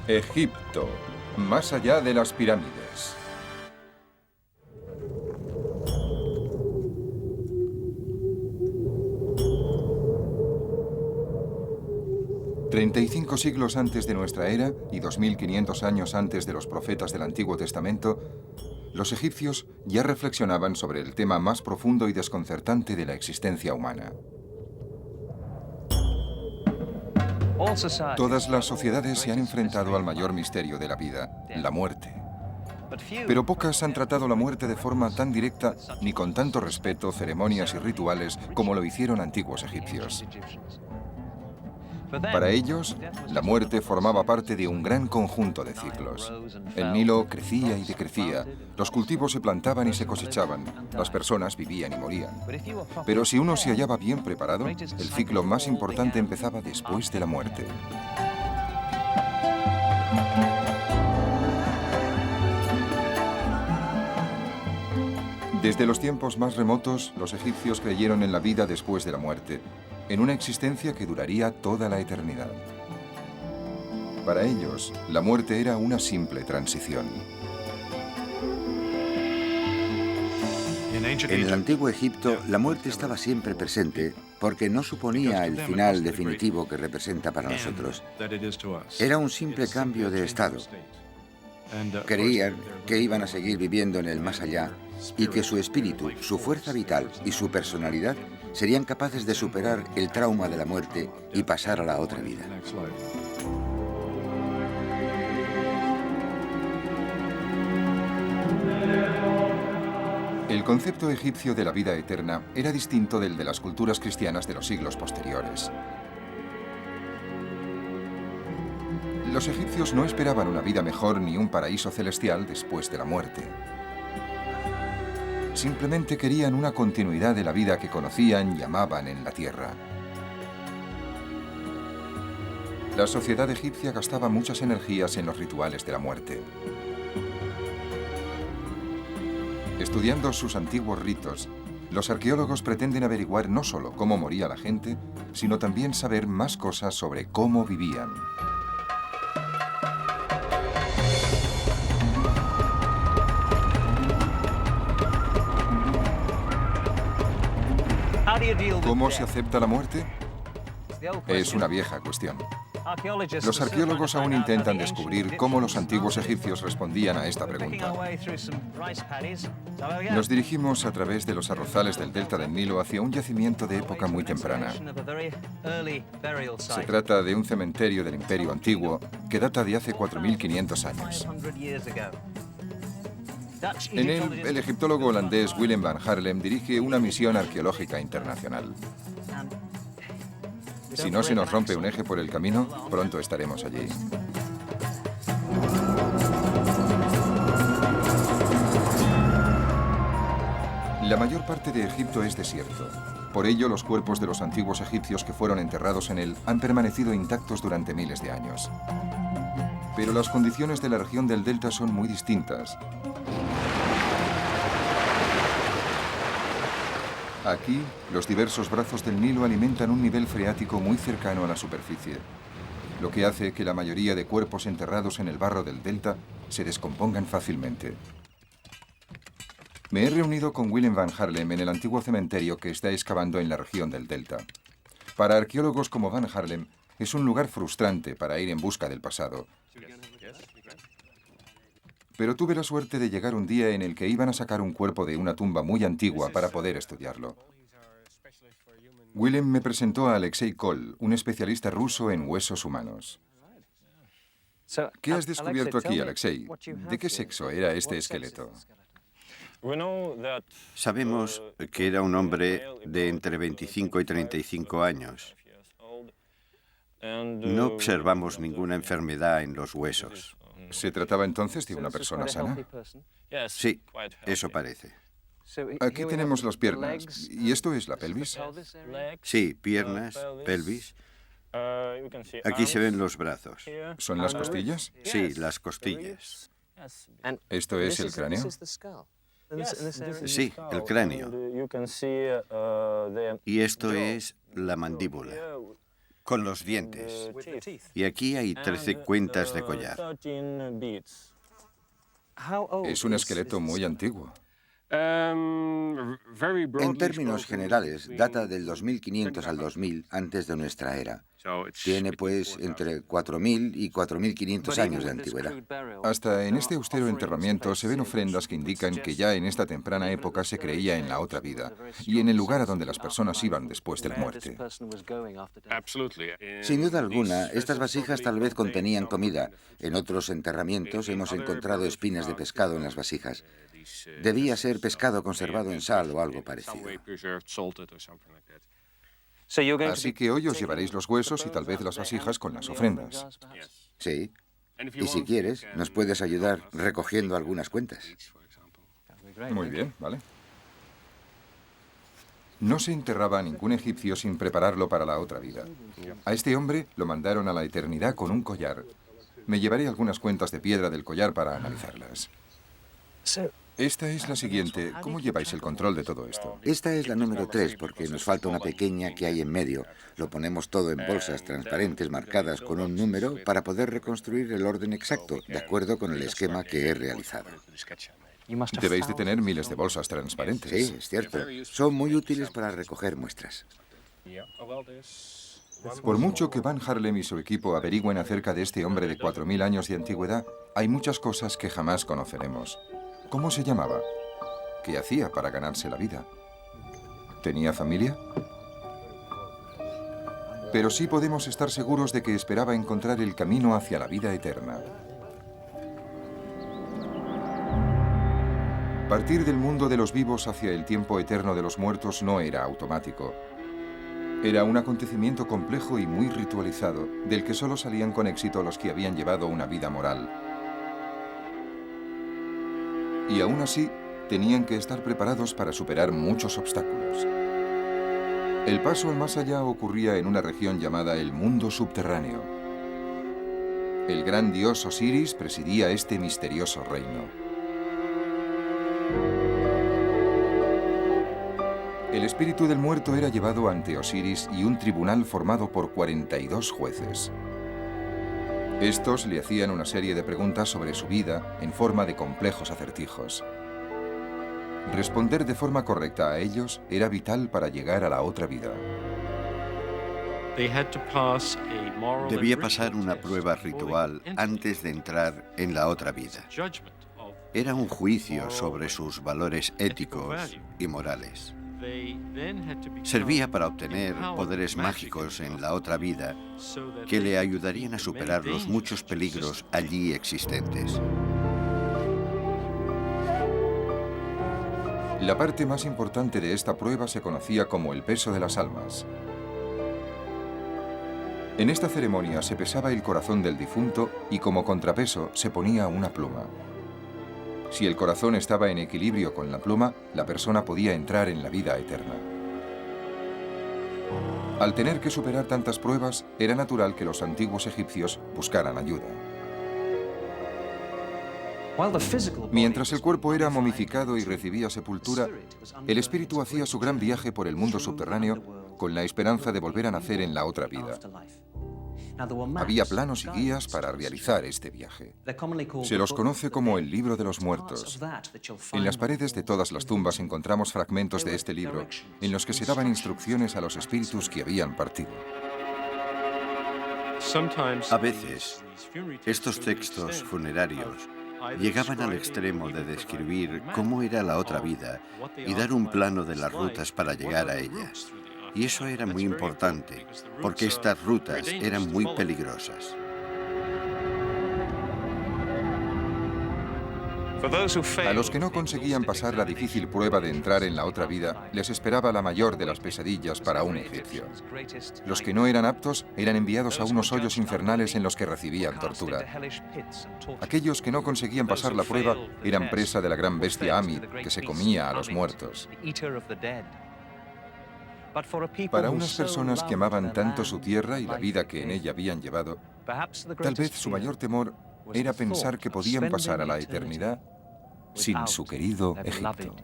Egipto, más allá de las pirámides. «35 siglos antes de nuestra era y 2500 años antes de los profetas del Antiguo Testamento, los egipcios ya reflexionaban sobre el tema más profundo y desconcertante de la existencia humana. Todas las sociedades se han enfrentado al mayor misterio de la vida, la muerte. Pero pocas han tratado la muerte de forma tan directa ni con tanto respeto, ceremonias y rituales como lo hicieron antiguos egipcios. Para ellos, la muerte formaba parte de un gran conjunto de ciclos. El Nilo crecía y decrecía, los cultivos se plantaban y se cosechaban, las personas vivían y morían. Pero si uno se hallaba bien preparado, el ciclo más importante empezaba después de la muerte. Desde los tiempos más remotos, los egipcios creyeron en la vida después de la muerte, en una existencia que duraría toda la eternidad. Para ellos, la muerte era una simple transición. En el antiguo Egipto, la muerte estaba siempre presente porque no suponía el final definitivo que representa para nosotros. Era un simple cambio de estado. Creían que iban a seguir viviendo en el más allá y que su espíritu, su fuerza vital y su personalidad serían capaces de superar el trauma de la muerte y pasar a la otra vida. El concepto egipcio de la vida eterna era distinto del de las culturas cristianas de los siglos posteriores. Los egipcios no esperaban una vida mejor ni un paraíso celestial después de la muerte. Simplemente querían una continuidad de la vida que conocían y amaban en la tierra. La sociedad egipcia gastaba muchas energías en los rituales de la muerte. Estudiando sus antiguos ritos, los arqueólogos pretenden averiguar no solo cómo moría la gente, sino también saber más cosas sobre cómo vivían. ¿Cómo se acepta la muerte? Es una vieja cuestión. Los arqueólogos aún intentan descubrir cómo los antiguos egipcios respondían a esta pregunta. Nos dirigimos a través de los arrozales del delta del Nilo hacia un yacimiento de época muy temprana. Se trata de un cementerio del Imperio Antiguo que data de hace 4500 años. En él, el egiptólogo holandés Willem van Haarlem dirige una misión arqueológica internacional. Si no se nos rompe un eje por el camino, pronto estaremos allí. La mayor parte de Egipto es desierto. Por ello, los cuerpos de los antiguos egipcios que fueron enterrados en él han permanecido intactos durante miles de años. Pero las condiciones de la región del delta son muy distintas. Aquí, los diversos brazos del Nilo alimentan un nivel freático muy cercano a la superficie, lo que hace que la mayoría de cuerpos enterrados en el barro del delta se descompongan fácilmente. Me he reunido con Willem van Haarlem en el antiguo cementerio que está excavando en la región del delta. Para arqueólogos como van Haarlem, es un lugar frustrante para ir en busca del pasado. Pero tuve la suerte de llegar un día en el que iban a sacar un cuerpo de una tumba muy antigua para poder estudiarlo. Willem me presentó a Alexei Kol, un especialista ruso en huesos humanos. ¿Qué has descubierto aquí, Alexei? ¿De qué sexo era este esqueleto? Sabemos que era un hombre de entre 25 y 35 años. No observamos ninguna enfermedad en los huesos. ¿Se trataba entonces de una persona sana? Sí, eso parece. Aquí tenemos las piernas. ¿Y esto es la pelvis? Sí, piernas, pelvis. Aquí se ven los brazos. ¿Son las costillas? Sí, las costillas. ¿Esto es el cráneo? Sí, el cráneo. Y esto es la mandíbula. con los dientes. Y aquí hay 13 cuentas de collar. Es un esqueleto muy antiguo. En términos generales, data del 2500 al 2000 antes de nuestra era. Tiene, pues, entre 4000 y 4500 años de antigüedad. Hasta en este austero enterramiento se ven ofrendas que indican que ya en esta temprana época se creía en la otra vida y en el lugar a donde las personas iban después de la muerte. Sin duda alguna, estas vasijas tal vez contenían comida. En otros enterramientos hemos encontrado espinas de pescado en las vasijas. Debía ser pescado conservado en sal o algo parecido. Así que hoy os llevaréis los huesos y tal vez las vasijas con las ofrendas. Sí. Y si quieres, nos puedes ayudar recogiendo algunas cuentas. Muy bien, vale. No se enterraba a ningún egipcio sin prepararlo para la otra vida. A este hombre lo mandaron a la eternidad con un collar. Me llevaré algunas cuentas de piedra del collar para analizarlas. Esta es la siguiente. ¿Cómo lleváis el control de todo esto? Esta es la número 3 porque nos falta una pequeña que hay en medio. Lo ponemos todo en bolsas transparentes marcadas con un número para poder reconstruir el orden exacto, de acuerdo con el esquema que he realizado. Debéis de tener miles de bolsas transparentes. Sí, es cierto. Son muy útiles para recoger muestras. Por mucho que Van Harlem y su equipo averigüen acerca de este hombre de 4000 años de antigüedad, hay muchas cosas que jamás conoceremos. ¿Cómo se llamaba? ¿Qué hacía para ganarse la vida? ¿Tenía familia? Pero sí podemos estar seguros de que esperaba encontrar el camino hacia la vida eterna. Partir del mundo de los vivos hacia el tiempo eterno de los muertos no era automático. Era un acontecimiento complejo y muy ritualizado, del que solo salían con éxito los que habían llevado una vida moral. Y aún así, tenían que estar preparados para superar muchos obstáculos. El paso al más allá ocurría en una región llamada el mundo subterráneo. El gran dios Osiris presidía este misterioso reino. El espíritu del muerto era llevado ante Osiris y un tribunal formado por 42 jueces. Estos le hacían una serie de preguntas sobre su vida en forma de complejos acertijos. Responder de forma correcta a ellos era vital para llegar a la otra vida. Debía pasar una prueba ritual antes de entrar en la otra vida. Era un juicio sobre sus valores éticos y morales. Servía para obtener poderes mágicos en la otra vida que le ayudarían a superar los muchos peligros allí existentes. La parte más importante de esta prueba se conocía como el peso de las almas. En esta ceremonia se pesaba el corazón del difunto y como contrapeso se ponía una pluma. Si el corazón estaba en equilibrio con la pluma, la persona podía entrar en la vida eterna. Al tener que superar tantas pruebas, era natural que los antiguos egipcios buscaran ayuda. Mientras el cuerpo era momificado y recibía sepultura, el espíritu hacía su gran viaje por el mundo subterráneo con la esperanza de volver a nacer en la otra vida. Había planos y guías para realizar este viaje. Se los conoce como el Libro de los Muertos. En las paredes de todas las tumbas encontramos fragmentos de este libro en los que se daban instrucciones a los espíritus que habían partido. A veces, estos textos funerarios llegaban al extremo de describir cómo era la otra vida y dar un plano de las rutas para llegar a ella. Y eso era muy importante, porque estas rutas eran muy peligrosas. A los que no conseguían pasar la difícil prueba de entrar en la otra vida, les esperaba la mayor de las pesadillas para un egipcio. Los que no eran aptos eran enviados a unos hoyos infernales en los que recibían tortura. Aquellos que no conseguían pasar la prueba eran presa de la gran bestia Amid, que se comía a los muertos. Para unas personas que amaban tanto su tierra y la vida que en ella habían llevado, tal vez su mayor temor era pensar que podían pasar a la eternidad sin su querido Egipto.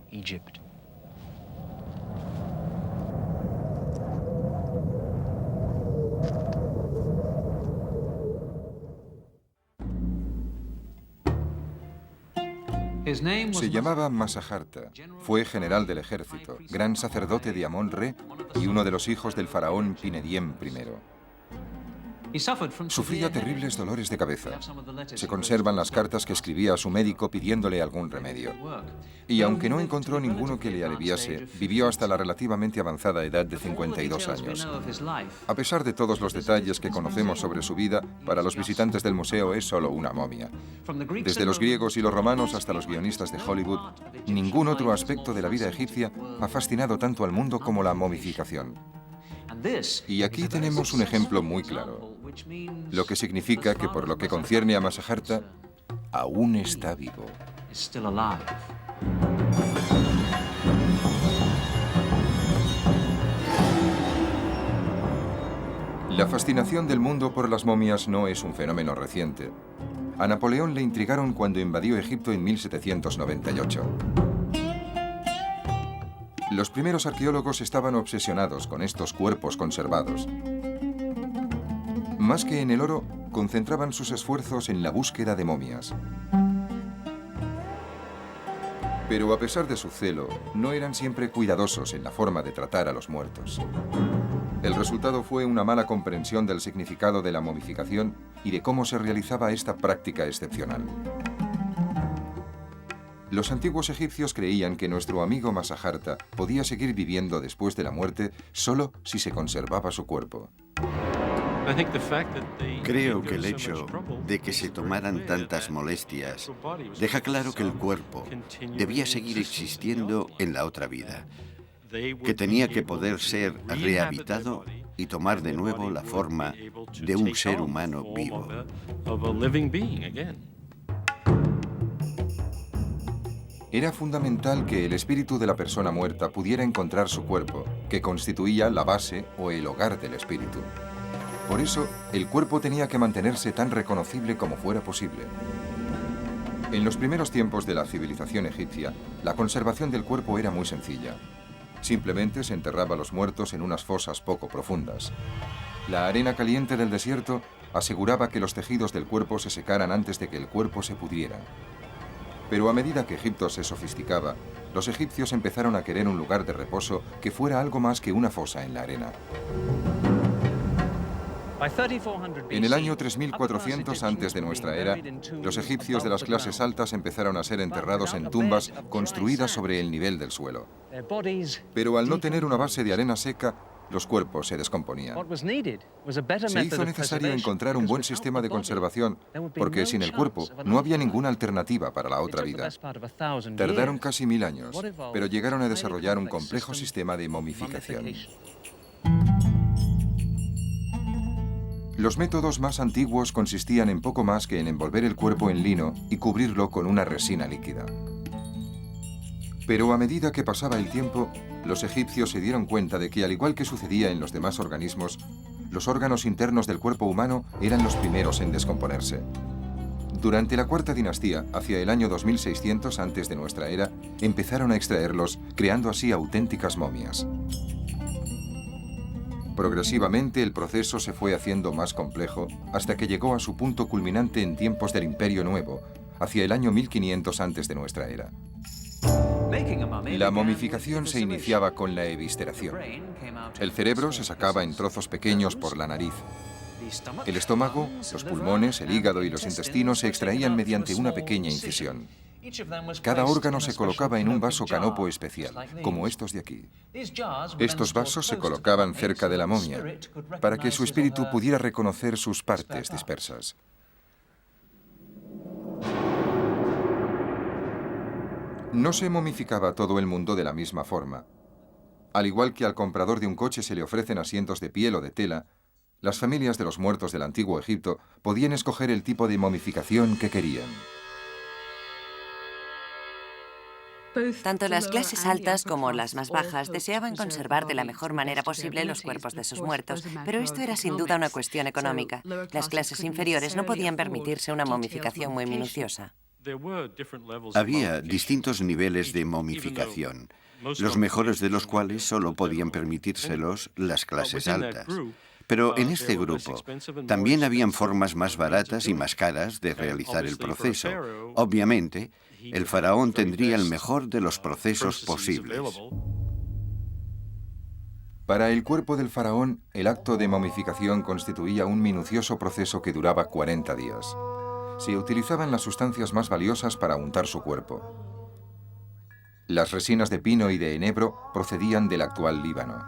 Se llamaba Masajarta, fue general del ejército, gran sacerdote de Amón-Re y uno de los hijos del faraón Pinediem I. Sufría terribles dolores de cabeza. Se conservan las cartas que escribía a su médico pidiéndole algún remedio. Y aunque no encontró ninguno que le aliviase, vivió hasta la relativamente avanzada edad de 52 años. A pesar de todos los detalles que conocemos sobre su vida, para los visitantes del museo es solo una momia. Desde los griegos y los romanos hasta los guionistas de Hollywood, ningún otro aspecto de la vida egipcia ha fascinado tanto al mundo como la momificación. Y aquí tenemos un ejemplo muy claro, lo que significa que por lo que concierne a Masajarta, aún está vivo. La fascinación del mundo por las momias no es un fenómeno reciente. A Napoleón le intrigaron cuando invadió Egipto en 1798. Los primeros arqueólogos estaban obsesionados con estos cuerpos conservados. Más que en el oro, concentraban sus esfuerzos en la búsqueda de momias. Pero a pesar de su celo, no eran siempre cuidadosos en la forma de tratar a los muertos. El resultado fue una mala comprensión del significado de la momificación y de cómo se realizaba esta práctica excepcional. Los antiguos egipcios creían que nuestro amigo Masajarta podía seguir viviendo después de la muerte solo si se conservaba su cuerpo. Creo que el hecho de que se tomaran tantas molestias deja claro que el cuerpo debía seguir existiendo en la otra vida, que tenía que poder ser rehabilitado y tomar de nuevo la forma de un ser humano vivo. Era fundamental que el espíritu de la persona muerta pudiera encontrar su cuerpo, que constituía la base o el hogar del espíritu. Por eso, el cuerpo tenía que mantenerse tan reconocible como fuera posible. En los primeros tiempos de la civilización egipcia, la conservación del cuerpo era muy sencilla. Simplemente se enterraba a los muertos en unas fosas poco profundas. La arena caliente del desierto aseguraba que los tejidos del cuerpo se secaran antes de que el cuerpo se pudriera. Pero a medida que Egipto se sofisticaba, los egipcios empezaron a querer un lugar de reposo que fuera algo más que una fosa en la arena. En el año 3400 antes de nuestra era, los egipcios de las clases altas empezaron a ser enterrados en tumbas construidas sobre el nivel del suelo. Pero al no tener una base de arena seca, los cuerpos se descomponían. Se hizo necesario encontrar un buen sistema de conservación, porque sin el cuerpo no había ninguna alternativa para la otra vida. Tardaron casi 1000 años, pero llegaron a desarrollar un complejo sistema de momificación. Los métodos más antiguos consistían en poco más que en envolver el cuerpo en lino y cubrirlo con una resina líquida. Pero a medida que pasaba el tiempo, los egipcios se dieron cuenta de que, al igual que sucedía en los demás organismos, los órganos internos del cuerpo humano eran los primeros en descomponerse. Durante la Cuarta Dinastía, hacia el año 2600 antes de nuestra era, empezaron a extraerlos, creando así auténticas momias. Progresivamente el proceso se fue haciendo más complejo hasta que llegó a su punto culminante en tiempos del Imperio Nuevo, hacia el año 1500 antes de nuestra era. La momificación se iniciaba con la evisceración. El cerebro se sacaba en trozos pequeños por la nariz. El estómago, los pulmones, el hígado y los intestinos se extraían mediante una pequeña incisión. Cada órgano se colocaba en un vaso canopo especial, como estos de aquí. Estos vasos se colocaban cerca de la momia, para que su espíritu pudiera reconocer sus partes dispersas. No se momificaba todo el mundo de la misma forma. Al igual que al comprador de un coche se le ofrecen asientos de piel o de tela, las familias de los muertos del antiguo Egipto podían escoger el tipo de momificación que querían. Tanto las clases altas como las más bajas deseaban conservar de la mejor manera posible los cuerpos de sus muertos, pero esto era sin duda una cuestión económica. Las clases inferiores no podían permitirse una momificación muy minuciosa. Había distintos niveles de momificación, los mejores de los cuales solo podían permitírselos las clases altas. Pero en este grupo también habían formas más baratas y más caras de realizar el proceso. Obviamente, el faraón tendría el mejor de los procesos posibles. Para el cuerpo del faraón, el acto de momificación constituía un minucioso proceso que duraba 40 días. Se utilizaban las sustancias más valiosas para untar su cuerpo. Las resinas de pino y de enebro procedían del actual Líbano.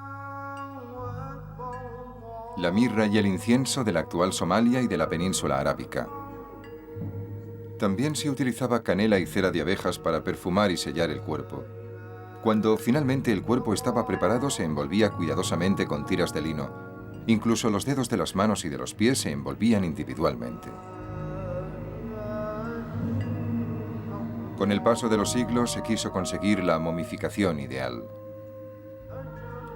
La mirra y el incienso de la actual Somalia y de la península arábica. También se utilizaba canela y cera de abejas para perfumar y sellar el cuerpo. Cuando finalmente el cuerpo estaba preparado, se envolvía cuidadosamente con tiras de lino. Incluso los dedos de las manos y de los pies se envolvían individualmente. Con el paso de los siglos se quiso conseguir la momificación ideal.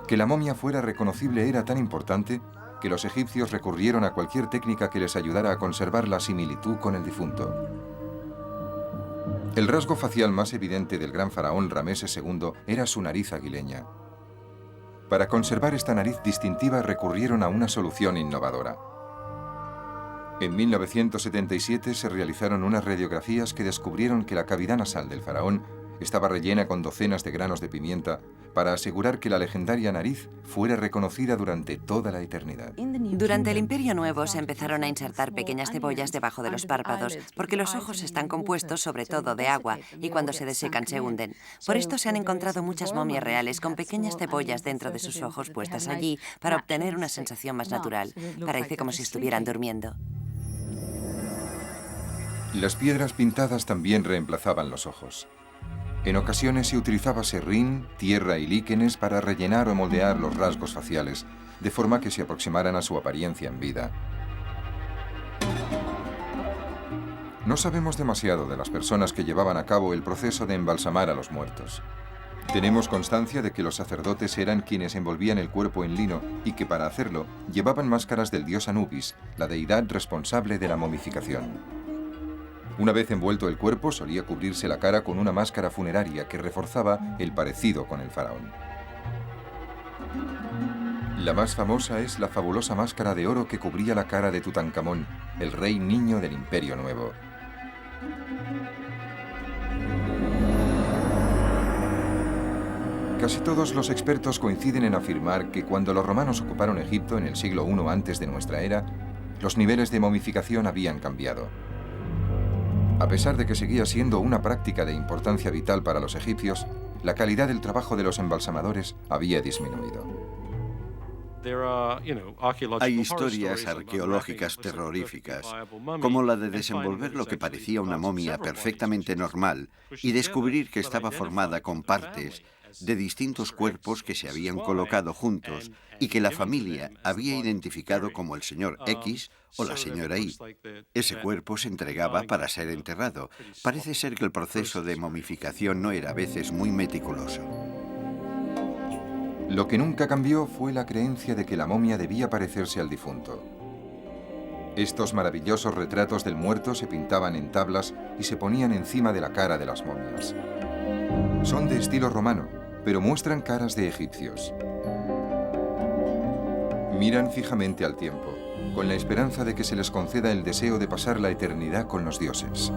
Que la momia fuera reconocible era tan importante que los egipcios recurrieron a cualquier técnica que les ayudara a conservar la similitud con el difunto. El rasgo facial más evidente del gran faraón Rameses II era su nariz aguileña. Para conservar esta nariz distintiva recurrieron a una solución innovadora. En 1977 se realizaron unas radiografías que descubrieron que la cavidad nasal del faraón estaba rellena con docenas de granos de pimienta para asegurar que la legendaria nariz fuera reconocida durante toda la eternidad. Durante el Imperio Nuevo se empezaron a insertar pequeñas cebollas debajo de los párpados, porque los ojos están compuestos sobre todo de agua y cuando se desecan se hunden. Por esto se han encontrado muchas momias reales con pequeñas cebollas dentro de sus ojos puestas allí para obtener una sensación más natural. Parece como si estuvieran durmiendo. Las piedras pintadas también reemplazaban los ojos. En ocasiones se utilizaba serrín, tierra y líquenes para rellenar o moldear los rasgos faciales, de forma que se aproximaran a su apariencia en vida. No sabemos demasiado de las personas que llevaban a cabo el proceso de embalsamar a los muertos. Tenemos constancia de que los sacerdotes eran quienes envolvían el cuerpo en lino y que para hacerlo llevaban máscaras del dios Anubis, la deidad responsable de la momificación. Una vez envuelto el cuerpo, solía cubrirse la cara con una máscara funeraria que reforzaba el parecido con el faraón. La más famosa es la fabulosa máscara de oro que cubría la cara de Tutankamón, el rey niño del Imperio Nuevo. Casi todos los expertos coinciden en afirmar que cuando los romanos ocuparon Egipto en el siglo I antes de nuestra era, los niveles de momificación habían cambiado. A pesar de que seguía siendo una práctica de importancia vital para los egipcios, la calidad del trabajo de los embalsamadores había disminuido. Hay historias arqueológicas terroríficas, como la de desenvolver lo que parecía una momia perfectamente normal y descubrir que estaba formada con partes de distintos cuerpos que se habían colocado juntos y que la familia había identificado como el señor X o la señora Y. Ese cuerpo se entregaba para ser enterrado. Parece ser que el proceso de momificación no era a veces muy meticuloso. Lo que nunca cambió fue la creencia de que la momia debía parecerse al difunto. Estos maravillosos retratos del muerto se pintaban en tablas y se ponían encima de la cara de las momias. Son de estilo romano, pero muestran caras de egipcios. Miran fijamente al tiempo, con la esperanza de que se les conceda el deseo de pasar la eternidad con los dioses.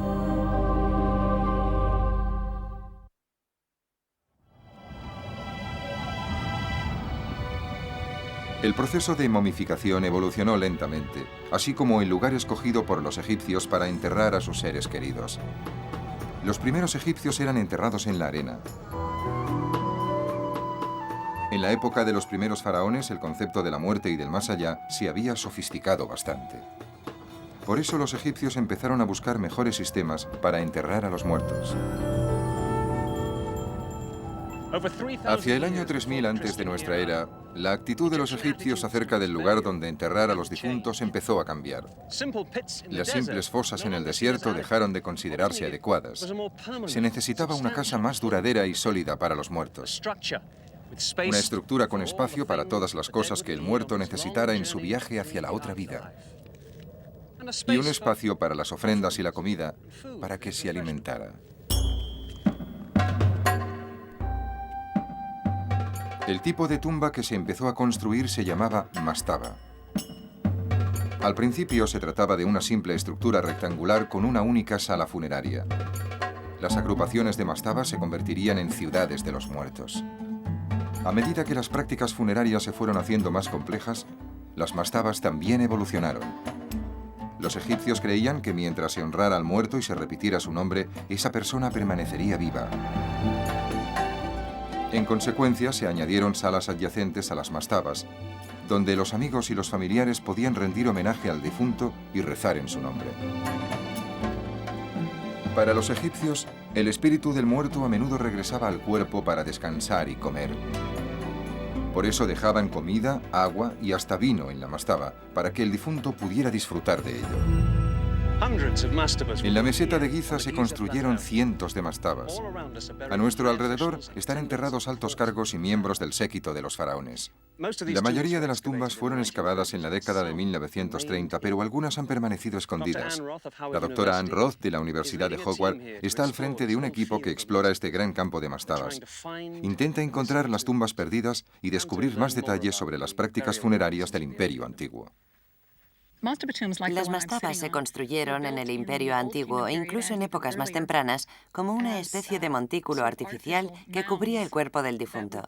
El proceso de momificación evolucionó lentamente, así como el lugar escogido por los egipcios para enterrar a sus seres queridos. Los primeros egipcios eran enterrados en la arena. En la época de los primeros faraones, el concepto de la muerte y del más allá se había sofisticado bastante. Por eso los egipcios empezaron a buscar mejores sistemas para enterrar a los muertos. Hacia el año 3000 antes de nuestra era, la actitud de los egipcios acerca del lugar donde enterrar a los difuntos empezó a cambiar. Las simples fosas en el desierto dejaron de considerarse adecuadas. Se necesitaba una casa más duradera y sólida para los muertos. Una estructura con espacio para todas las cosas que el muerto necesitara en su viaje hacia la otra vida. Y un espacio para las ofrendas y la comida para que se alimentara. El tipo de tumba que se empezó a construir se llamaba mastaba. Al principio se trataba de una simple estructura rectangular con una única sala funeraria. las agrupaciones de mastabas se convertirían en ciudades de los muertos. A medida que las prácticas funerarias se fueron haciendo más complejas, las mastabas también evolucionaron. Los egipcios creían que mientras se honrara al muerto y se repitiera su nombre, esa persona permanecería viva. En consecuencia, se añadieron salas adyacentes a las mastabas, donde los amigos y los familiares podían rendir homenaje al difunto y rezar en su nombre. Para los egipcios, el espíritu del muerto a menudo regresaba al cuerpo para descansar y comer. Por eso dejaban comida, agua y hasta vino en la mastaba, para que el difunto pudiera disfrutar de ello. En la meseta de Giza se construyeron cientos de mastabas. A nuestro alrededor están enterrados altos cargos y miembros del séquito de los faraones. La mayoría de las tumbas fueron excavadas en la década de 1930, pero algunas han permanecido escondidas. La doctora Ann Roth, de la Universidad de Howard, está al frente de un equipo que explora este gran campo de mastabas. Intenta encontrar las tumbas perdidas y descubrir más detalles sobre las prácticas funerarias del Imperio Antiguo. Las mastabas se construyeron en el Imperio Antiguo e incluso en épocas más tempranas como una especie de montículo artificial que cubría el cuerpo del difunto.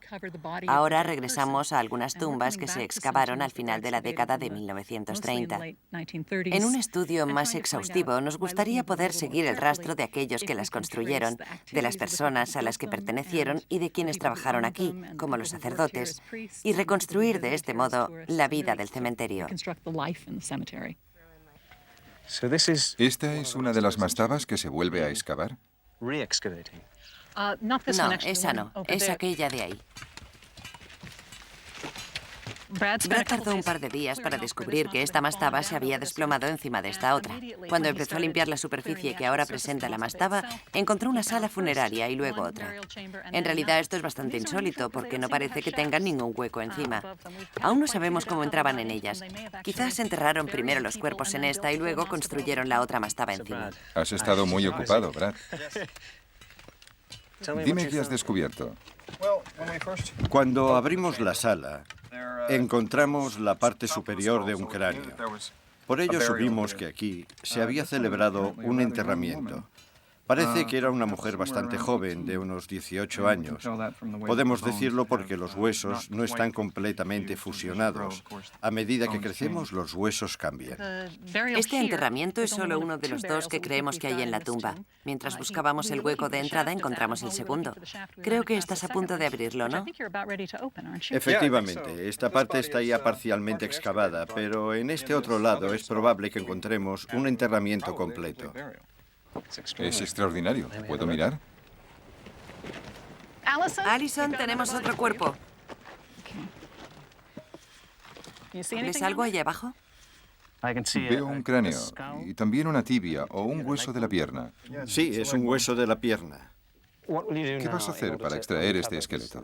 Ahora regresamos a algunas tumbas que se excavaron al final de la década de 1930. En un estudio más exhaustivo, nos gustaría poder seguir el rastro de aquellos que las construyeron, de las personas a las que pertenecieron y de quienes trabajaron aquí, como los sacerdotes, y reconstruir de este modo la vida del cementerio. ¿Esta es una de las mastabas que se vuelve a excavar? No, esa no, es aquella de ahí. Brad tardó un par de días para descubrir que esta mastaba se había desplomado encima de esta otra. Cuando empezó a limpiar la superficie que ahora presenta la mastaba, encontró una sala funeraria y luego otra. En realidad esto es bastante insólito porque no parece que tengan ningún hueco encima. Aún no sabemos cómo entraban en ellas. Quizás enterraron primero los cuerpos en esta y luego construyeron la otra mastaba encima. Has estado muy ocupado, Brad. Dime qué has descubierto. Cuando abrimos la sala, encontramos la parte superior de un cráneo. Por ello supimos que aquí se había celebrado un enterramiento. Parece que era una mujer bastante joven, de unos 18 años. Podemos decirlo porque los huesos no están completamente fusionados. A medida que crecemos, los huesos cambian. Este enterramiento es solo uno de los dos que creemos que hay en la tumba. Mientras buscábamos el hueco de entrada, encontramos el segundo. Creo que estás a punto de abrirlo, ¿no? Efectivamente, esta parte está ya parcialmente excavada, pero en este otro lado es probable que encontremos un enterramiento completo. Es extraordinario. ¿Puedo mirar? Allison, tenemos otro cuerpo. ¿Ves algo allá abajo? Veo un cráneo y también una tibia o un hueso de la pierna. Sí, es un hueso de la pierna. ¿Qué vas a hacer para extraer este esqueleto?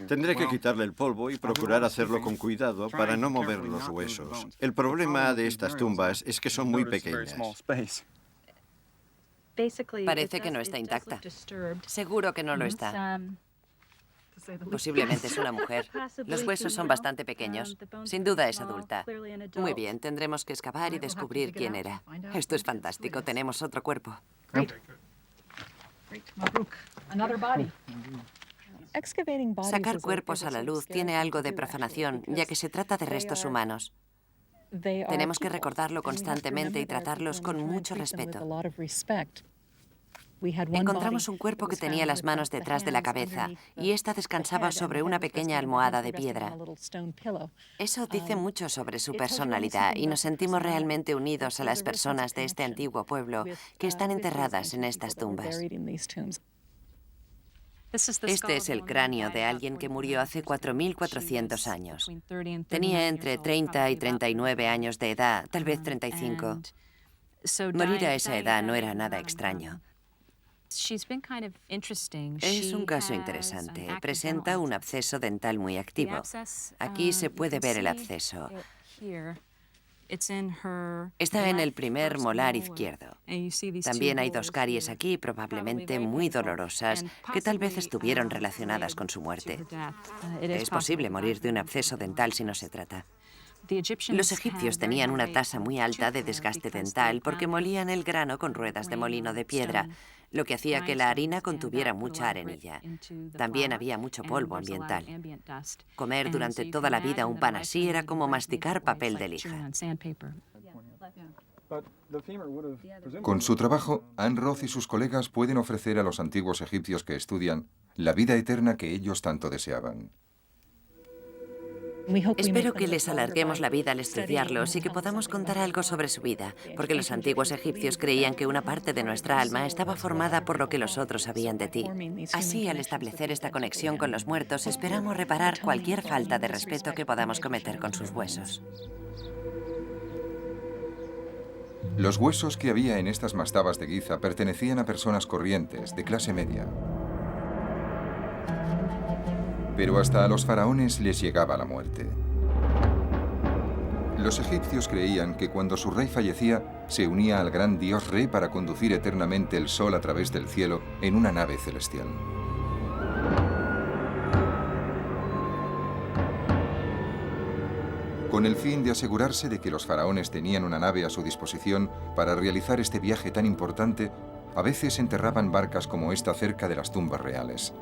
Tendré que quitarle el polvo y procurar hacerlo con cuidado para no mover los huesos. El problema de estas tumbas es que son muy pequeñas. Parece que no está intacta. Seguro que no lo está. Posiblemente es una mujer. Los huesos son bastante pequeños. Sin duda es adulta. Muy bien, tendremos que excavar y descubrir quién era. Esto es fantástico. Tenemos otro cuerpo. Sacar cuerpos a la luz tiene algo de profanación, ya que se trata de restos humanos. Tenemos que recordarlo constantemente y tratarlos con mucho respeto. Encontramos un cuerpo que tenía las manos detrás de la cabeza y ésta descansaba sobre una pequeña almohada de piedra. Eso dice mucho sobre su personalidad y nos sentimos realmente unidos a las personas de este antiguo pueblo que están enterradas en estas tumbas. Este es el cráneo de alguien que murió hace 4.400 años. Tenía entre 30 y 39 años de edad, tal vez 35. Morir a esa edad no era nada extraño. Es un caso interesante. Presenta un absceso dental muy activo. Aquí se puede ver el absceso. Está en el primer molar izquierdo. También hay dos caries aquí, probablemente muy dolorosas, que tal vez estuvieron relacionadas con su muerte. Es posible morir de un absceso dental si no se trata. Los egipcios tenían una tasa muy alta de desgaste dental porque molían el grano con ruedas de molino de piedra. lo que hacía que la harina contuviera mucha arenilla. También había mucho polvo ambiental. Comer durante toda la vida un pan así era como masticar papel de lija. Con su trabajo, Ann Roth y sus colegas pueden ofrecer a los antiguos egipcios que estudian la vida eterna que ellos tanto deseaban. Espero que les alarguemos la vida al estudiarlos y que podamos contar algo sobre su vida, porque los antiguos egipcios creían que una parte de nuestra alma estaba formada por lo que los otros sabían de ti. Así, al establecer esta conexión con los muertos, esperamos reparar cualquier falta de respeto que podamos cometer con sus huesos. Los huesos que había en estas mastabas de Giza pertenecían a personas corrientes, de clase media. Pero hasta a los faraones les llegaba la muerte. Los egipcios creían que cuando su rey fallecía, se unía al gran dios Re para conducir eternamente el sol a través del cielo en una nave celestial. Con el fin de asegurarse de que los faraones tenían una nave a su disposición para realizar este viaje tan importante, a veces enterraban barcas como esta cerca de las tumbas reales.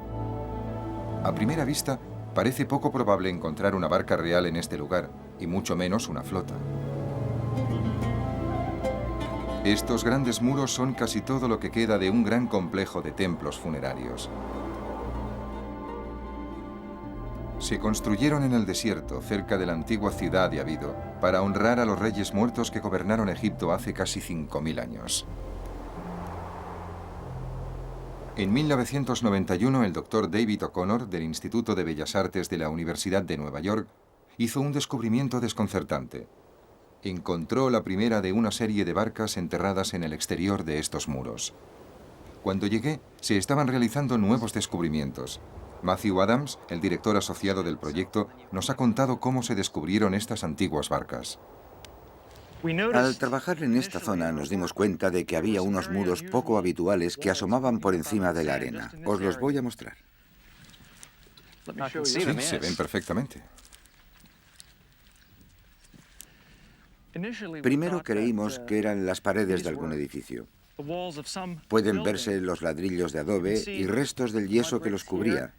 A primera vista, parece poco probable encontrar una barca real en este lugar, y mucho menos una flota. Estos grandes muros son casi todo lo que queda de un gran complejo de templos funerarios. Se construyeron en el desierto, cerca de la antigua ciudad de Abido, para honrar a los reyes muertos que gobernaron Egipto hace casi 5000 años. En 1991, el doctor David O'Connor, del Instituto de Bellas Artes de la Universidad de Nueva York, hizo un descubrimiento desconcertante. Encontró la primera de una serie de barcas enterradas en el exterior de estos muros. Cuando llegué, se estaban realizando nuevos descubrimientos. Matthew Adams, el director asociado del proyecto, nos ha contado cómo se descubrieron estas antiguas barcas. Al trabajar en esta zona nos dimos cuenta de que había unos muros poco habituales que asomaban por encima de la arena. Os los voy a mostrar. Sí, se ven perfectamente. Primero creímos que eran las paredes de algún edificio. Pueden verse los ladrillos de adobe y restos del yeso que los cubría,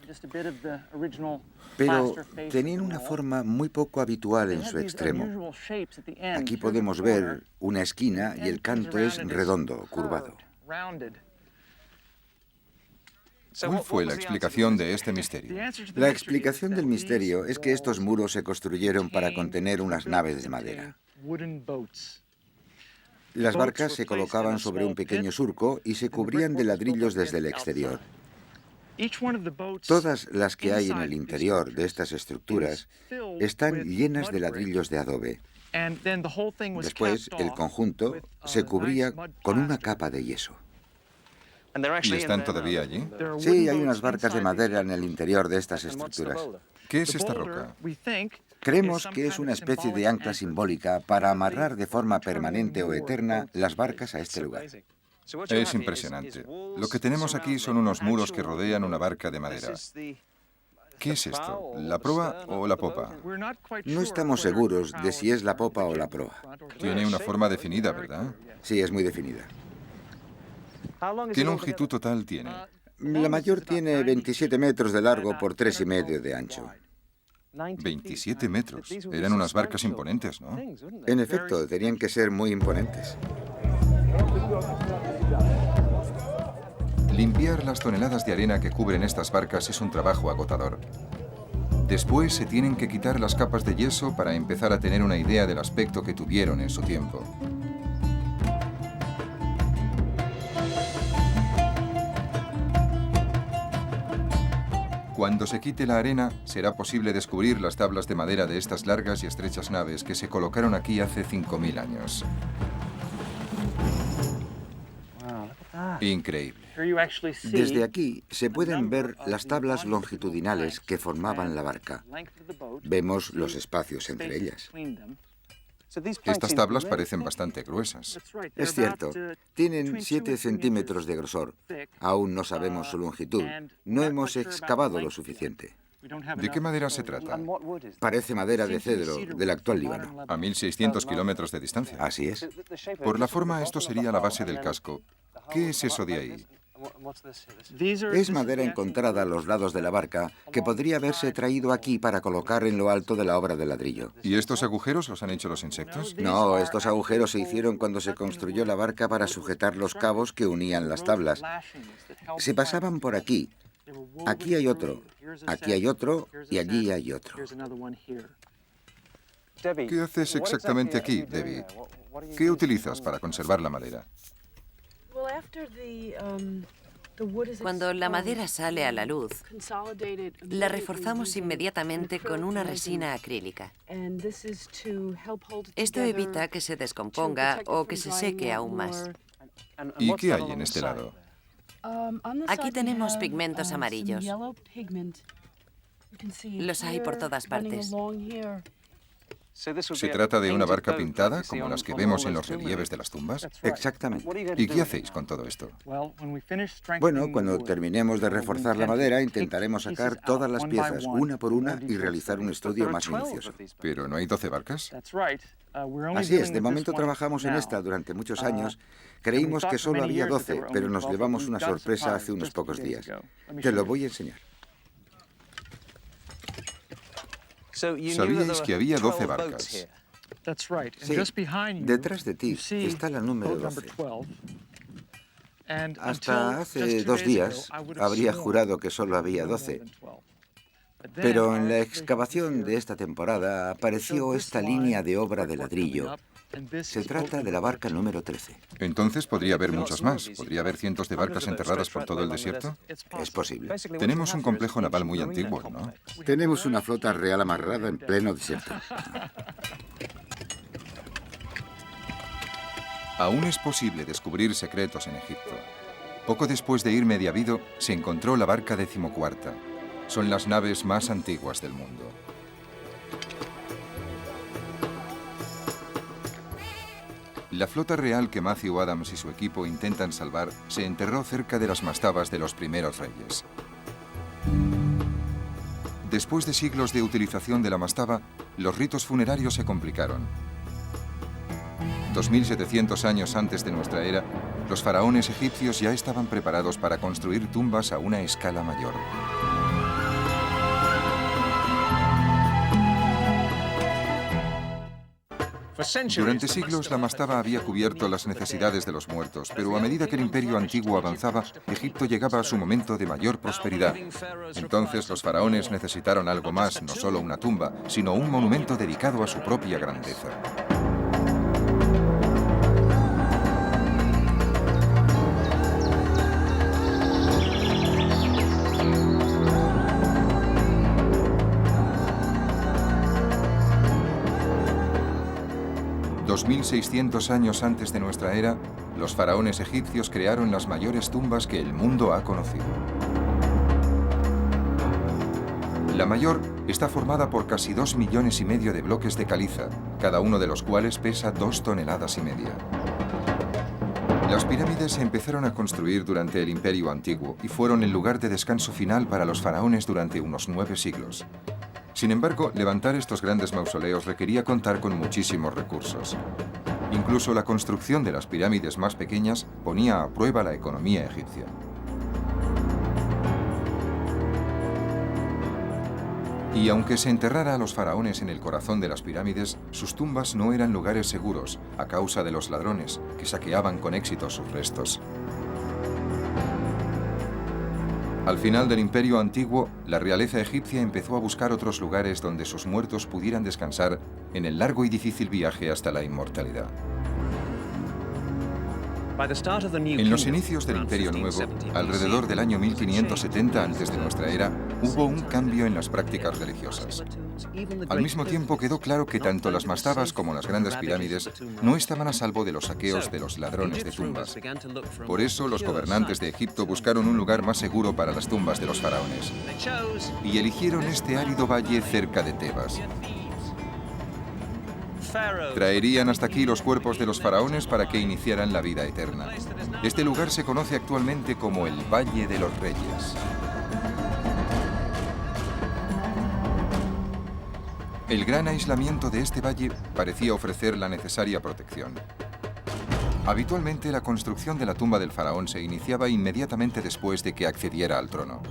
pero tenían una forma muy poco habitual en su extremo. Aquí podemos ver una esquina y el canto es redondo, curvado. ¿Cuál fue la explicación de este misterio? La explicación del misterio es que estos muros se construyeron para contener unas naves de madera. Las barcas se colocaban sobre un pequeño surco y se cubrían de ladrillos desde el exterior. Todas las que hay en el interior de estas estructuras están llenas de ladrillos de adobe. Después, el conjunto se cubría con una capa de yeso. ¿Y están todavía allí? Sí, hay unas barcas de madera en el interior de estas estructuras. ¿Qué es esta roca? Creemos que es una especie de ancla simbólica para amarrar de forma permanente o eterna las barcas a este lugar. Es impresionante. Lo que tenemos aquí son unos muros que rodean una barca de madera. ¿Qué es esto? ¿La proa o la popa? No estamos seguros de si es la popa o la proa. Tiene una forma definida, ¿verdad? Sí, es muy definida. ¿Qué longitud total tiene? La mayor tiene 27 metros de largo por 3,5 de ancho. 27 metros. Eran unas barcas imponentes, ¿no? En efecto, tenían que ser muy imponentes. Limpiar las toneladas de arena que cubren estas barcas es un trabajo agotador. Después se tienen que quitar las capas de yeso para empezar a tener una idea del aspecto que tuvieron en su tiempo. Cuando se quite la arena, será posible descubrir las tablas de madera de estas largas y estrechas naves que se colocaron aquí hace 5000 años. Increíble. Desde aquí se pueden ver las tablas longitudinales que formaban la barca. Vemos los espacios entre ellas. Estas tablas parecen bastante gruesas. Es cierto, tienen 7 centímetros de grosor. Aún no sabemos su longitud. No hemos excavado lo suficiente. ¿De qué madera se trata? Parece madera de cedro del actual Líbano. A 1600 kilómetros de distancia. Así es. Por la forma, esto sería la base del casco. ¿Qué es eso de ahí? Es madera encontrada a los lados de la barca que podría haberse traído aquí para colocar en lo alto de la obra de ladrillo. ¿Y estos agujeros los han hecho los insectos? No, estos agujeros se hicieron cuando se construyó la barca para sujetar los cabos que unían las tablas. Se pasaban por aquí. Aquí hay otro, aquí hay otro y allí hay otro. ¿Qué haces exactamente aquí, Debbie? ¿Qué utilizas para conservar la madera? Cuando la madera sale a la luz, la reforzamos inmediatamente con una resina acrílica. Esto evita que se descomponga o que se seque aún más. ¿Y qué hay en este lado? Aquí tenemos pigmentos amarillos. Los hay por todas partes. ¿Se trata de una barca pintada, como las que vemos en los relieves de las tumbas? Exactamente. ¿Y qué hacéis con todo esto? Bueno, cuando terminemos de reforzar la madera, intentaremos sacar todas las piezas, una por una, y realizar un estudio más minucioso. ¿Pero no hay 12 barcas? Así es, de momento trabajamos en esta durante muchos años. Creímos que solo había 12, pero nos llevamos una sorpresa hace unos pocos días. Te lo voy a enseñar. Sabíais que había 12 barcas. Sí, detrás de ti está la número 12. Hasta hace 2 días habría jurado que solo había 12. Pero en la excavación de esta temporada apareció esta línea de obra de ladrillo. Se trata de la barca número 13. Entonces podría haber muchos más. ¿Podría haber cientos de barcas enterradas por todo el desierto? Es posible. Tenemos un complejo naval muy antiguo, ¿no? Tenemos una flota real amarrada en pleno desierto. Aún es posible descubrir secretos en Egipto. Poco después de ir Mediavido, se encontró la barca 14ª. Son las naves más antiguas del mundo. La flota real que Matthew Adams y su equipo intentan salvar se enterró cerca de las mastabas de los primeros reyes. Después de siglos de utilización de la mastaba, los ritos funerarios se complicaron. 2700 años antes de nuestra era, los faraones egipcios ya estaban preparados para construir tumbas a una escala mayor. Durante siglos la mastaba había cubierto las necesidades de los muertos, pero a medida que el imperio antiguo avanzaba, Egipto llegaba a su momento de mayor prosperidad. Entonces los faraones necesitaron algo más, no solo una tumba, sino un monumento dedicado a su propia grandeza. $2600 años antes de nuestra era, los faraones egipcios crearon las mayores tumbas que el mundo ha conocido. La mayor está formada por casi 2,5 millones de bloques de caliza, cada uno de los cuales pesa 2,5 toneladas. Las pirámides se empezaron a construir durante el Imperio Antiguo y fueron el lugar de descanso final para los faraones durante unos 9 siglos. Sin embargo, levantar estos grandes mausoleos requería contar con muchísimos recursos. Incluso la construcción de las pirámides más pequeñas ponía a prueba la economía egipcia. Y aunque se enterrara a los faraones en el corazón de las pirámides, sus tumbas no eran lugares seguros a causa de los ladrones que saqueaban con éxito sus restos. Al final del Imperio Antiguo, la realeza egipcia empezó a buscar otros lugares donde sus muertos pudieran descansar en el largo y difícil viaje hasta la inmortalidad. En los inicios del Imperio Nuevo, alrededor del año 1570 antes de nuestra era, hubo un cambio en las prácticas religiosas. Al mismo tiempo quedó claro que tanto las mastabas como las grandes pirámides no estaban a salvo de los saqueos de los ladrones de tumbas. Por eso los gobernantes de Egipto buscaron un lugar más seguro para las tumbas de los faraones. Y eligieron este árido valle cerca de Tebas. Traerían hasta aquí los cuerpos de los faraones para que iniciaran la vida eterna. Este lugar se conoce actualmente como el Valle de los Reyes. El gran aislamiento de este valle parecía ofrecer la necesaria protección. Habitualmente, la construcción de la tumba del faraón se iniciaba inmediatamente después de que accediera al trono.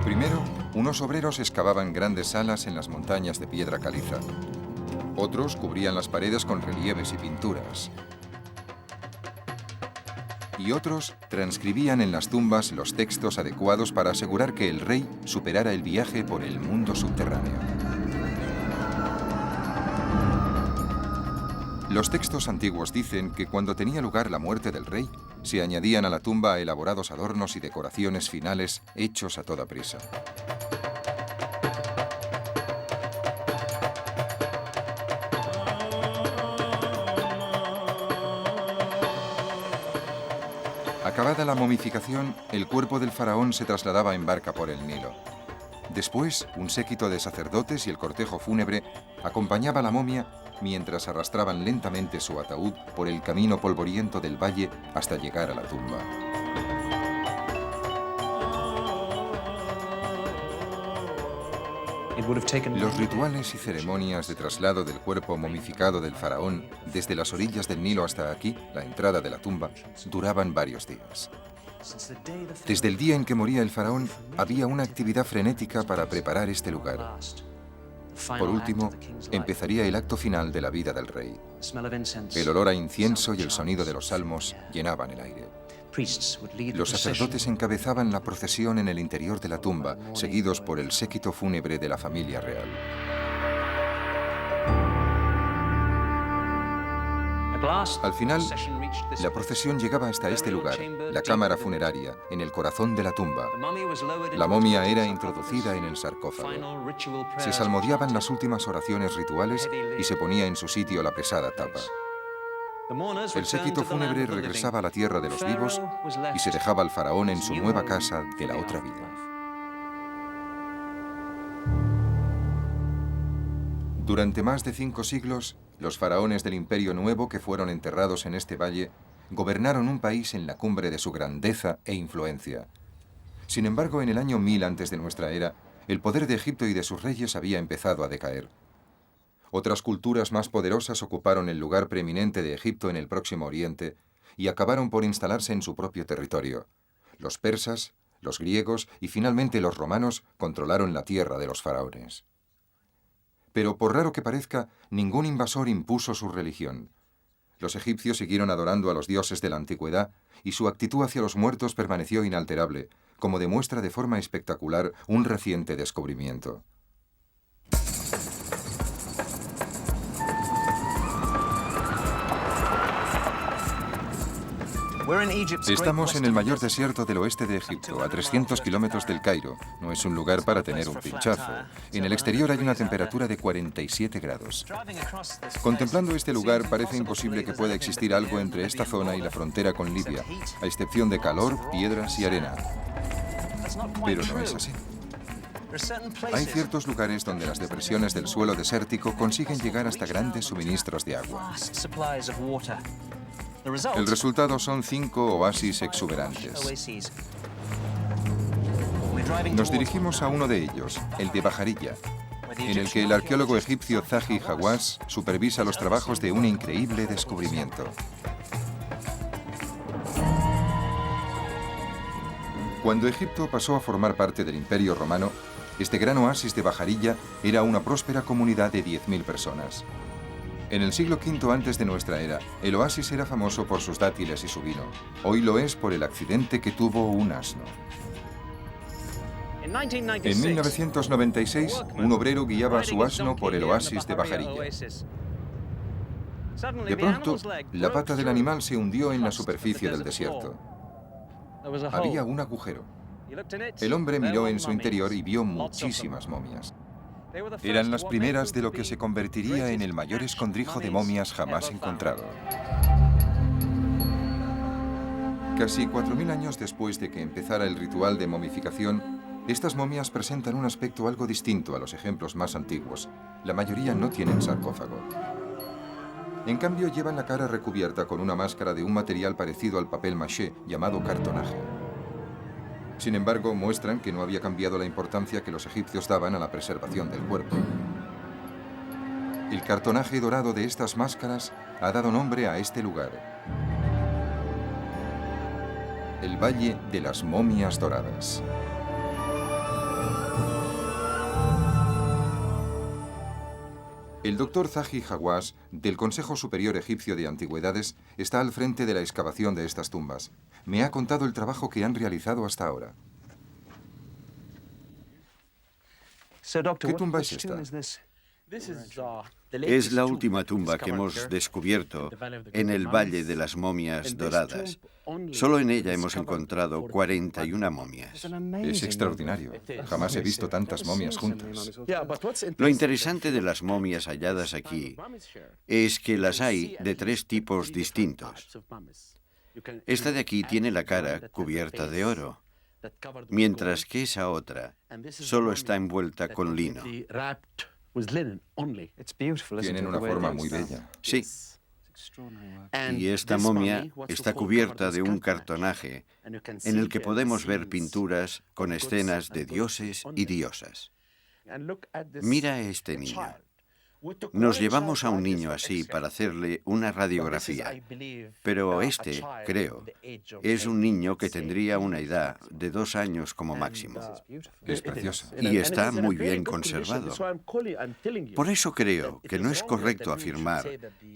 Primero, unos obreros excavaban grandes salas en las montañas de piedra caliza. Otros cubrían las paredes con relieves y pinturas. Y otros transcribían en las tumbas los textos adecuados para asegurar que el rey superara el viaje por el mundo subterráneo. Los textos antiguos dicen que cuando tenía lugar la muerte del rey, se añadían a la tumba elaborados adornos y decoraciones finales hechos a toda prisa. Acabada la momificación, el cuerpo del faraón se trasladaba en barca por el Nilo. Después, un séquito de sacerdotes y el cortejo fúnebre acompañaba a la momia mientras arrastraban lentamente su ataúd por el camino polvoriento del valle hasta llegar a la tumba. Los rituales y ceremonias de traslado del cuerpo momificado del faraón desde las orillas del Nilo hasta aquí, la entrada de la tumba, duraban varios días. Desde el día en que moría el faraón, había una actividad frenética para preparar este lugar. Por último, empezaría el acto final de la vida del rey. El olor a incienso y el sonido de los salmos llenaban el aire. Los sacerdotes encabezaban la procesión en el interior de la tumba, seguidos por el séquito fúnebre de la familia real. Al final, la procesión llegaba hasta este lugar, la cámara funeraria, en el corazón de la tumba. La momia era introducida en el sarcófago. Se salmodiaban las últimas oraciones rituales y se ponía en su sitio la pesada tapa. El séquito fúnebre regresaba a la tierra de los vivos y se dejaba al faraón en su nueva casa de la otra vida. Durante más de 5 siglos, los faraones del Imperio Nuevo que fueron enterrados en este valle gobernaron un país en la cumbre de su grandeza e influencia. Sin embargo, en el año 1000 antes de nuestra era, el poder de Egipto y de sus reyes había empezado a decaer. Otras culturas más poderosas ocuparon el lugar preeminente de Egipto en el Próximo Oriente y acabaron por instalarse en su propio territorio. Los persas, los griegos y finalmente los romanos controlaron la tierra de los faraones. Pero por raro que parezca, ningún invasor impuso su religión. Los egipcios siguieron adorando a los dioses de la antigüedad y su actitud hacia los muertos permaneció inalterable, como demuestra de forma espectacular un reciente descubrimiento. Estamos en el mayor desierto del oeste de Egipto, a 300 kilómetros del Cairo. No es un lugar para tener un pinchazo. En el exterior hay una temperatura de 47 grados. Contemplando este lugar, parece imposible que pueda existir algo entre esta zona y la frontera con Libia, a excepción de calor, piedras y arena. Pero no es así. Hay ciertos lugares donde las depresiones del suelo desértico consiguen llegar hasta grandes suministros de agua. El resultado son 5 oasis exuberantes. Nos dirigimos a uno de ellos, el de Bajarilla, en el que el arqueólogo egipcio Zahi Hawass supervisa los trabajos de un increíble descubrimiento. Cuando Egipto pasó a formar parte del Imperio Romano, este gran oasis de Bajarilla era una próspera comunidad de 10.000 personas. En el siglo V antes de nuestra era, el oasis era famoso por sus dátiles y su vino. Hoy lo es por el accidente que tuvo un asno. En 1996, un obrero guiaba a su asno por el oasis de Bajarilla. De pronto, la pata del animal se hundió en la superficie del desierto. Había un agujero. El hombre miró en su interior y vio muchísimas momias. Eran las primeras de lo que se convertiría en el mayor escondrijo de momias jamás encontrado. Casi 4.000 años después de que empezara el ritual de momificación, estas momias presentan un aspecto algo distinto a los ejemplos más antiguos. La mayoría no tienen sarcófago. En cambio, llevan la cara recubierta con una máscara de un material parecido al papel maché, llamado cartonaje. Sin embargo, muestran que no había cambiado la importancia que los egipcios daban a la preservación del cuerpo. El cartonaje dorado de estas máscaras ha dado nombre a este lugar. El Valle de las Momias Doradas. El doctor Zahi Hawass, del Consejo Superior Egipcio de Antigüedades, está al frente de la excavación de estas tumbas. Me ha contado el trabajo que han realizado hasta ahora. ¿Qué tumba es esta? Es la última tumba que hemos descubierto en el Valle de las Momias Doradas. Solo en ella hemos encontrado 41 momias. Es extraordinario. Jamás he visto tantas momias juntas. Lo interesante de las momias halladas aquí es que las hay de 3 tipos distintos. Esta de aquí tiene la cara cubierta de oro, mientras que esa otra solo está envuelta con lino. Tienen una forma muy bella. Sí. Y esta momia está cubierta de un cartonaje en el que podemos ver pinturas con escenas de dioses y diosas. Mira a este niño. Nos llevamos a un niño así para hacerle una radiografía, pero este, creo, es un niño que tendría una edad de 2 años como máximo. Es preciosa. Y está muy bien conservado. Por eso creo que no es correcto afirmar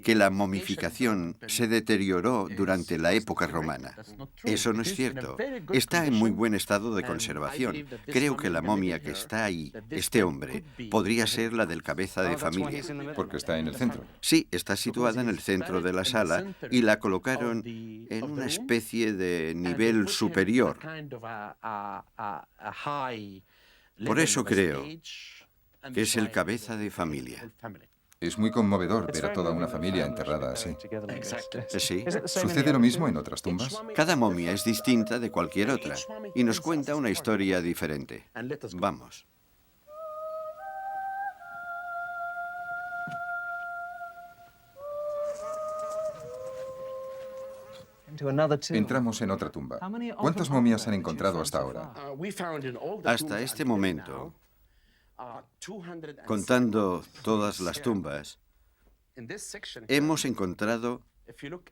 que la momificación se deterioró durante la época romana. Eso no es cierto. Está en muy buen estado de conservación. Creo que la momia que está ahí, este hombre, podría ser la del cabeza de familia. Porque está en el centro. Sí, está situada en el centro de la sala y la colocaron en una especie de nivel superior. Por eso creo que es el cabeza de familia. Es muy conmovedor ver a toda una familia enterrada así. Sí. ¿Sucede lo mismo en otras tumbas? Cada momia es distinta de cualquier otra y nos cuenta una historia diferente. Vamos. Entramos en otra tumba. ¿Cuántas momias han encontrado hasta ahora? Hasta este momento, contando todas las tumbas, hemos encontrado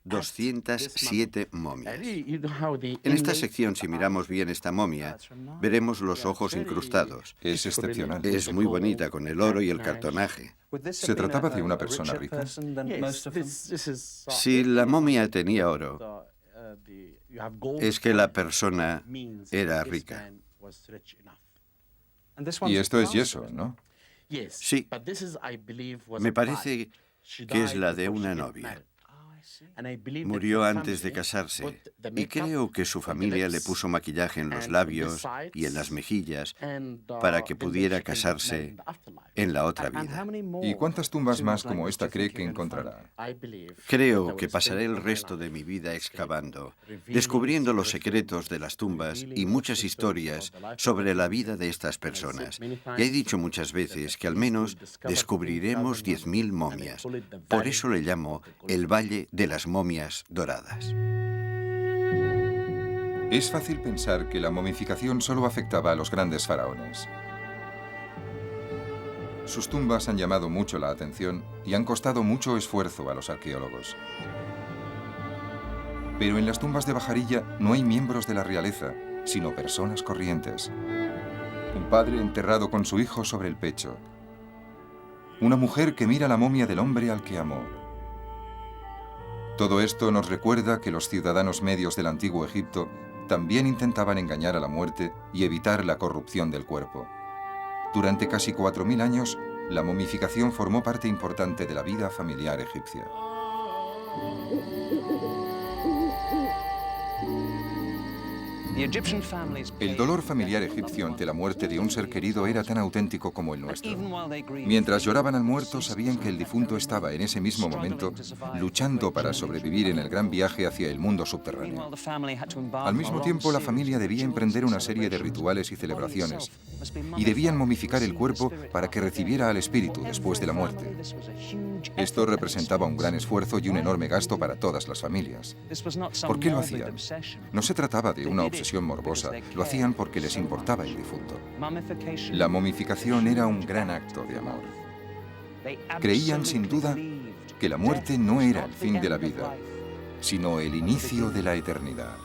207 momias. En esta sección, si miramos bien esta momia, veremos los ojos incrustados. Es excepcional. Es muy bonita con el oro y el cartonaje. ¿Se trataba de una persona rica? Si la momia tenía oro, es que la persona era rica. Y esto es yeso, ¿no? Sí, me parece que es la de una novia. Murió antes de casarse y creo que su familia le puso maquillaje en los labios y en las mejillas para que pudiera casarse en la otra vida. ¿Y cuántas tumbas más como esta cree que encontrará? Creo que pasaré el resto de mi vida excavando, descubriendo los secretos de las tumbas y muchas historias sobre la vida de estas personas. Ya he dicho muchas veces que al menos descubriremos 10.000 momias. Por eso le llamo el Valle de las Momias Doradas. Es fácil pensar que la momificación solo afectaba a los grandes faraones. Sus tumbas han llamado mucho la atención y han costado mucho esfuerzo a los arqueólogos. Pero en las tumbas de Bajarilla no hay miembros de la realeza, sino personas corrientes. Un padre enterrado con su hijo sobre el pecho. Una mujer que mira la momia del hombre al que amó. Todo esto nos recuerda que los ciudadanos medios del antiguo Egipto también intentaban engañar a la muerte y evitar la corrupción del cuerpo. Durante casi 4.000 años, la momificación formó parte importante de la vida familiar egipcia. El dolor familiar egipcio ante la muerte de un ser querido era tan auténtico como el nuestro. Mientras lloraban al muerto, sabían que el difunto estaba en ese mismo momento luchando para sobrevivir en el gran viaje hacia el mundo subterráneo. Al mismo tiempo, la familia debía emprender una serie de rituales y celebraciones, y debían momificar el cuerpo para que recibiera al espíritu después de la muerte. Esto representaba un gran esfuerzo y un enorme gasto para todas las familias. ¿Por qué lo hacían? No se trataba de una obsesión morbosa, lo hacían porque les importaba el difunto. La momificación era un gran acto de amor. Creían sin duda que la muerte no era el fin de la vida, sino el inicio de la eternidad.